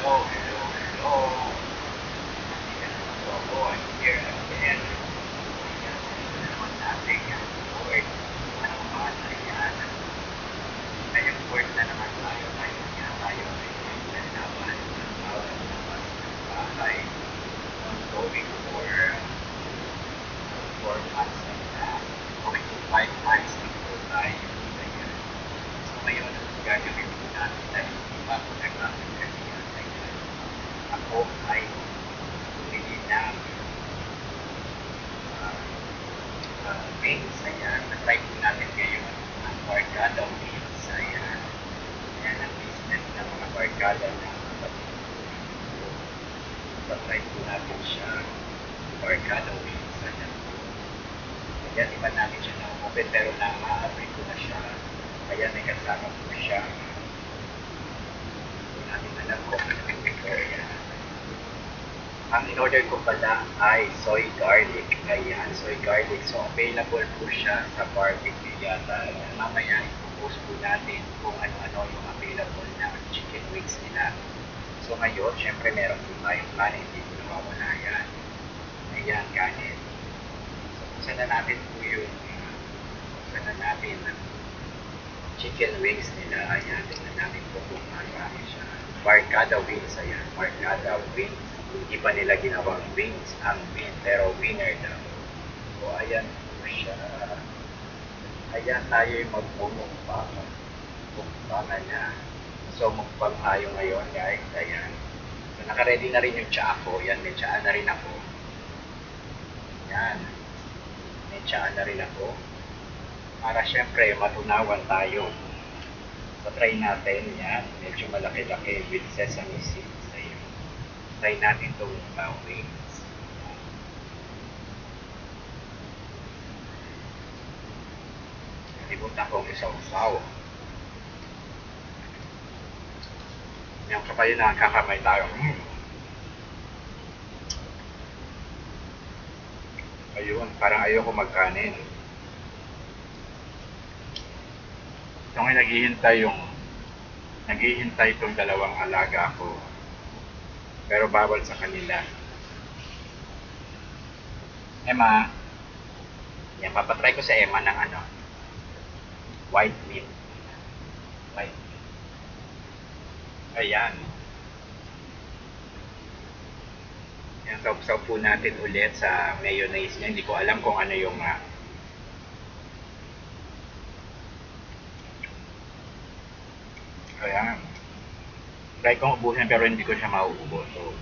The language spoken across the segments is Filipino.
Hello, hello, hello. Hindi ka naman po ako. I'm here again. Ayan, ito na naman natin yan. Board. Ano ba na yan? Ngayong board na naman tayo. Tayo ay naglaban ng bawat labas ng bahay. Going for 4 months na. Going to 5 months na po tayo. Ayan. So ngayon, gagawin po natin dahil hindi pa ako nag-upload kasi yan. Ayan. Ako ay bumili ng uh, wings. Ayan. Na-try po natin ngayon ang barkada wings. Ayan. Ayan ang business ng mga barkada na na-try po natin siya. Barkada wings. Ayan. Ayan, iba natin siya na-open pero na-apply ko na siya. Ayan, may kasama po siya. Hindi natin alam kung ano ito. Ayan. Ang in-order ko pala ay soy garlic. Ayan, soy garlic. So, available po siya sa barbecue yata. Mamaya, ipopost po natin kung ano-ano yung available na chicken wings nila. So, ngayon, syempre, meron po tayong kanin. Hindi po nawawala yan. Ayan, kanin. So, buksan na natin po yung buksan na natin ang chicken wings nila. Ayan, tingnan natin po kung marami siya. Barkada wings. Ayan, barkada wings. Hindi pa nila ginawang wings ang win, pero winner daw. So, ayan po siya. Ayan tayo yung magmumukbang. Mukbangan na. So, mukbang tayo ngayon, guys. Ayan. So, nakaready na rin yung tsaa ko. Ayan, may tsaa na rin ako. Ayan. May tsaa na rin ako. Para syempre, matunawan tayo. So, try natin. Yan. Medyo malaki-laki with sesame seeds. Try natin itong wings. Nalimutan kong isaw-saw. Yan pa kayo nakakamay tayo. Ayun, parang ayoko magkanin. So ngayon naghihintay itong dalawang alaga ko. Pero bawal sa kanila. Emma, yan, papatry ko sa Emma ng white meat. White meat. Ayan. Yan, sausaw po natin ulit sa mayonnaise niya. Hindi ko alam kung ano yung ayan. Try kong ubusin pero hindi ko siya mauubos. So,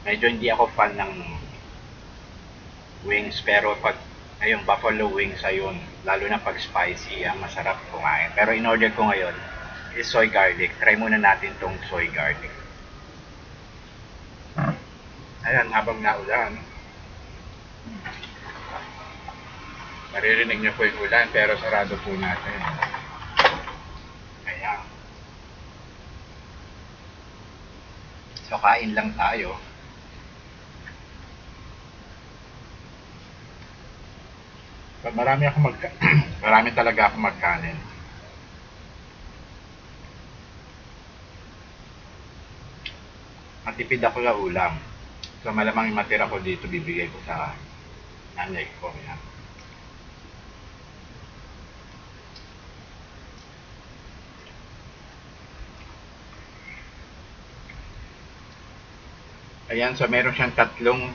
medyo hindi ako fan ng wings pero pag yung buffalo wings ayun, lalo na pag spicy, masarap kumain. Pero in-order ko ngayon is soy garlic. Try muna natin tong soy garlic. Ayan, habang naulan. Maririnig niyo po yung ulan pero sarado po natin. Ayan. So, kain lang tayo. Marami talaga ako magkanin. Matipid ako sa ulam. So, malamang yung matira ko dito, bibigay ko sa nanay ko. Yan. Ayan, so meron siyang tatlong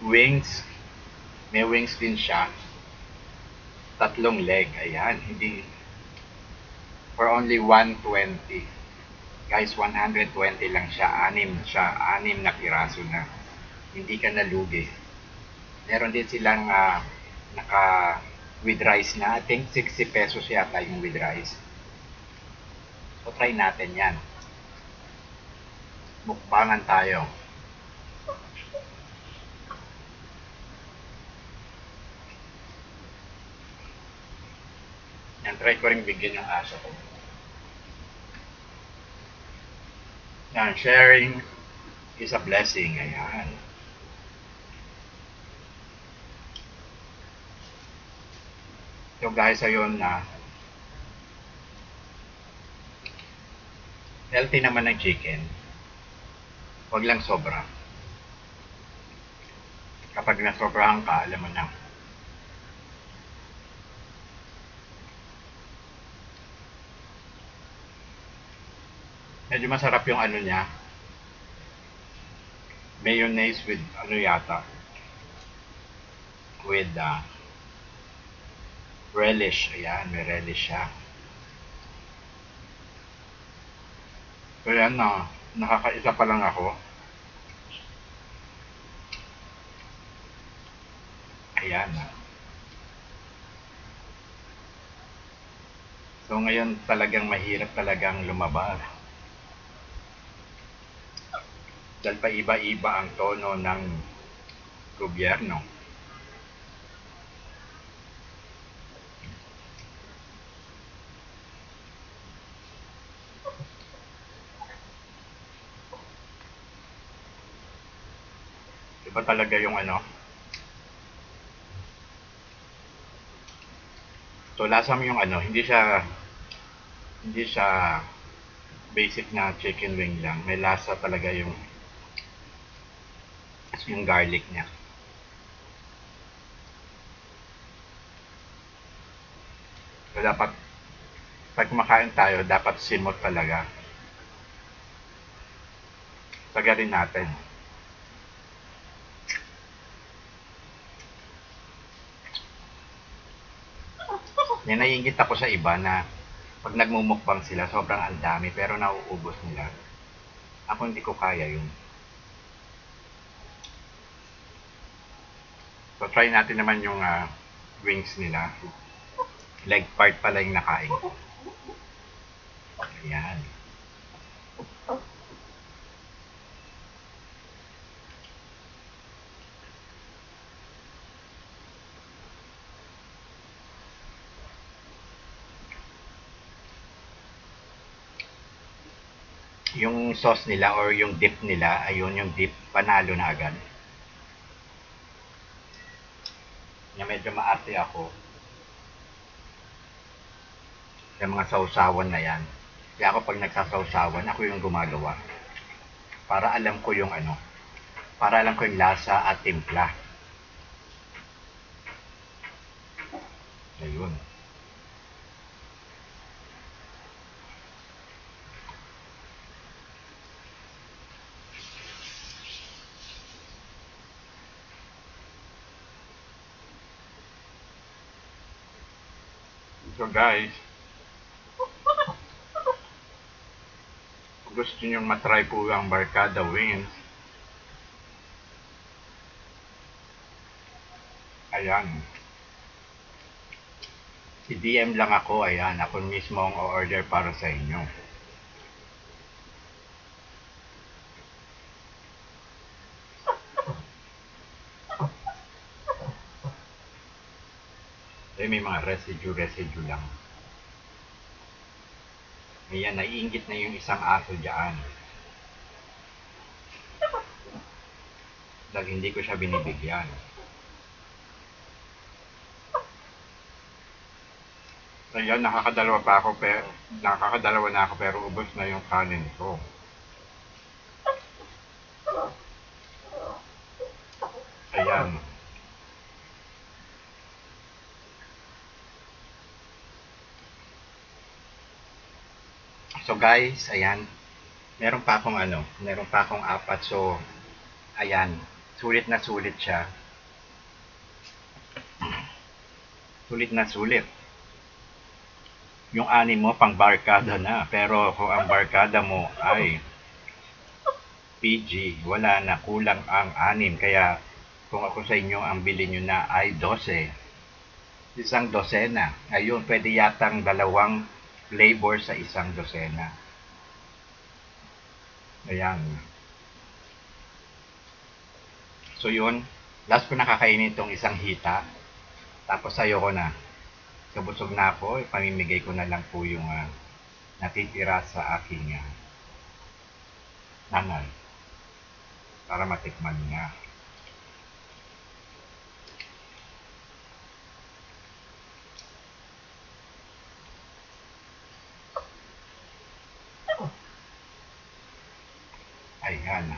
wings. May wings din siya. Tatlong leg. Ayan, hindi for only 120. Guys, 120 lang siya. Anim na piraso na. Hindi ka nalugi. Meron din silang naka with rice na. I think 60 pesos yata yung with rice. So, try natin yan. Mukbangan tayo. Yan, try ko rin bigyan yung aso ko. Yan, sharing is a blessing. Ayan. So guys, ayun na. Healthy naman ng chicken. Huwag lang sobra. Kapag nasobrahan ka, alam mo na. Medyo masarap yung ano niya. Mayonnaise with ano yata. With relish. Ayan, may relish siya. So yan na. Nakakaisa pa lang ako. Ayan. So ngayon talagang mahirap talagang lumabas. Dahil pa iba-iba ang tono ng gobyerno. Iba talaga yung ano. So lasa mo yung ano, hindi siya basic na chicken wing lang. May lasa talaga yung garlic niya. So dapat pag kumakain tayo, dapat simot talaga. Sagarin natin. Yan, naiingit ako sa iba na pag nagmumukbang sila, sobrang ang dami pero nauubos nila. Ako hindi ko kaya yun. So try natin naman yung wings nila. Leg part pala yung nakain ko. Ayan. Yung sauce nila or yung dip nila, ayun yung dip, panalo na agad. Yung medyo maarte ako. Yung mga sausawan na yan. Kaya ako pag nagsasausawan, ako yung gumagawa. Para alam ko yung ano, para alam ko yung lasa at timpla. Ayun. So guys, kung gusto nyo matry po ang Barkada Wings, ayan. I-DM lang ako, ayan. Ako mismo ang order para sa inyo. May mga residue lang. Ayan, naiingit na yung isang aso dyan. Dahil hindi ko siya binibigyan. Ayan, nakakadalawa na ako pero ubos na yung kanin ko. Ayan. So guys, ayan. Meron pa akong apat. So, ayan. Sulit na sulit siya. Sulit na sulit. Yung anim mo pang barkada na. Pero kung ang barkada mo ay PG, wala na, kulang ang anim. Kaya kung ako sa inyo, ang bilhin nyo na ay 12. Isang dosena. Ayun, pwede yatang dalawang flavor sa isang dosena. Ayan. So yun, last ko nakakainin itong isang hita. Tapos ayoko na. Kabusog na ako, ipamimigay ko na lang po yung natitira sa aking nanay. Para matikman niya. Ayan.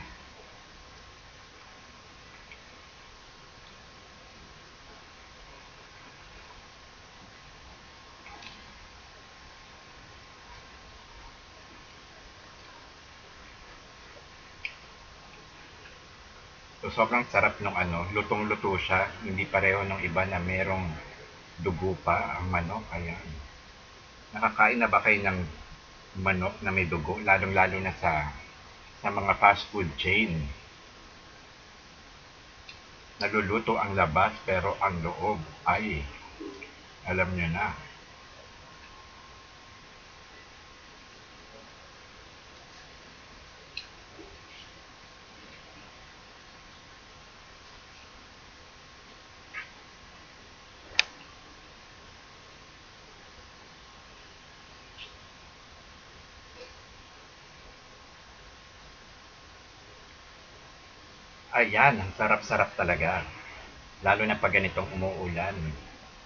So, sobrang sarap nung ano, lutong-luto siya. Hindi pareho ng iba na merong dugo pa ang manok. Ayan. Nakakain na ba kayo ng manok na may dugo? Lalong-lalo na sa mga fast food chain. Naluluto ang labas pero ang loob ay alam nyo na. Ayan, ang sarap-sarap talaga. Lalo na pag ganitong umuulan.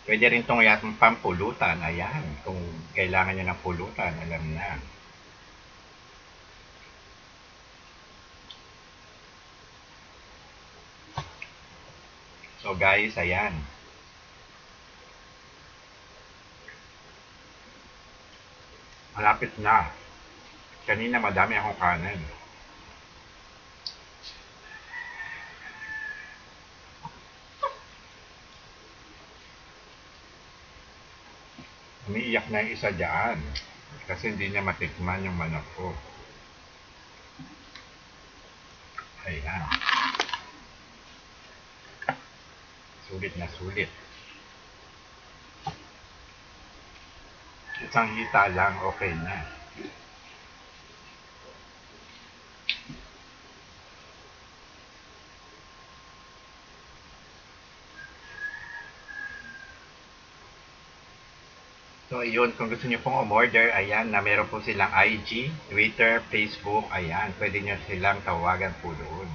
Pwede rin itong yatang pampulutan. Ayan, kung kailangan nyo ng pulutan, alam na. So guys, ayan. Malapit na. Kanina madami akong kanin. Umiiyak na yung isa dyan. Kasi hindi niya matikman yung manok ko. Ayan. Sulit na sulit. Isang hita lang, okay na. So, yun, kung gusto niyo pong umorder, ayan, na meron po silang IG, Twitter, Facebook, ayan, pwede niyo silang tawagan po doon.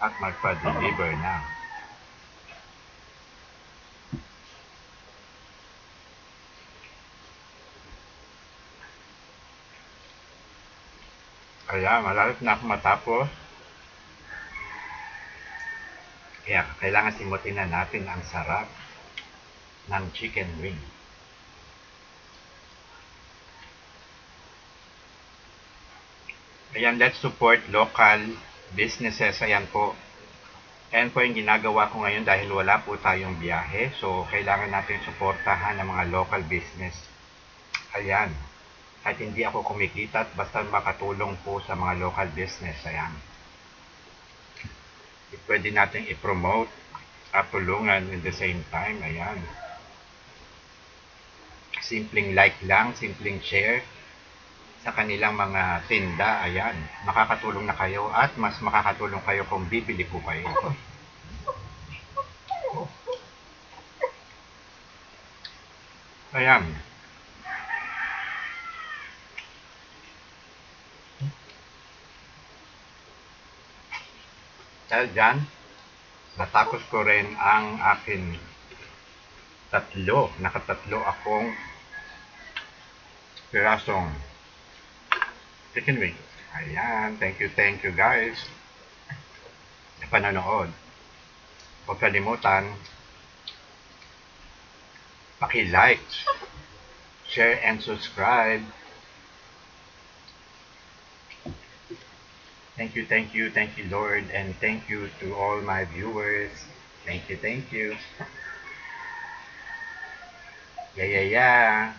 At magpa-deliver na. Ayan, malapit na ako matapos. Kaya, kailangan simutin na natin ang sarap ng chicken wing. Ayan, let's support local businesses. Ayan po. Ayan po yung ginagawa ko ngayon dahil wala po tayong biyahe. So, kailangan natin suportahan ng mga local business. Ayan. Kahit hindi ako kumikita, basta makatulong po sa mga local business. Ayan. Pwede natin i-promote at tulungan in the same time. Ayan. Simpleng like lang, simpleng share sa kanilang mga tinda. Ayan. Makakatulong na kayo at mas makakatulong kayo kung bibili po kayo. Ayan. Dahil dyan, natapos ko rin ang akin nakatatlo akong pirasong chicken wing. Ayan, thank you guys sa panonood. Huwag kalimutan, paki-like, share, and subscribe. Thank you Lord, and thank you to all my viewers. Thank you. Yeah.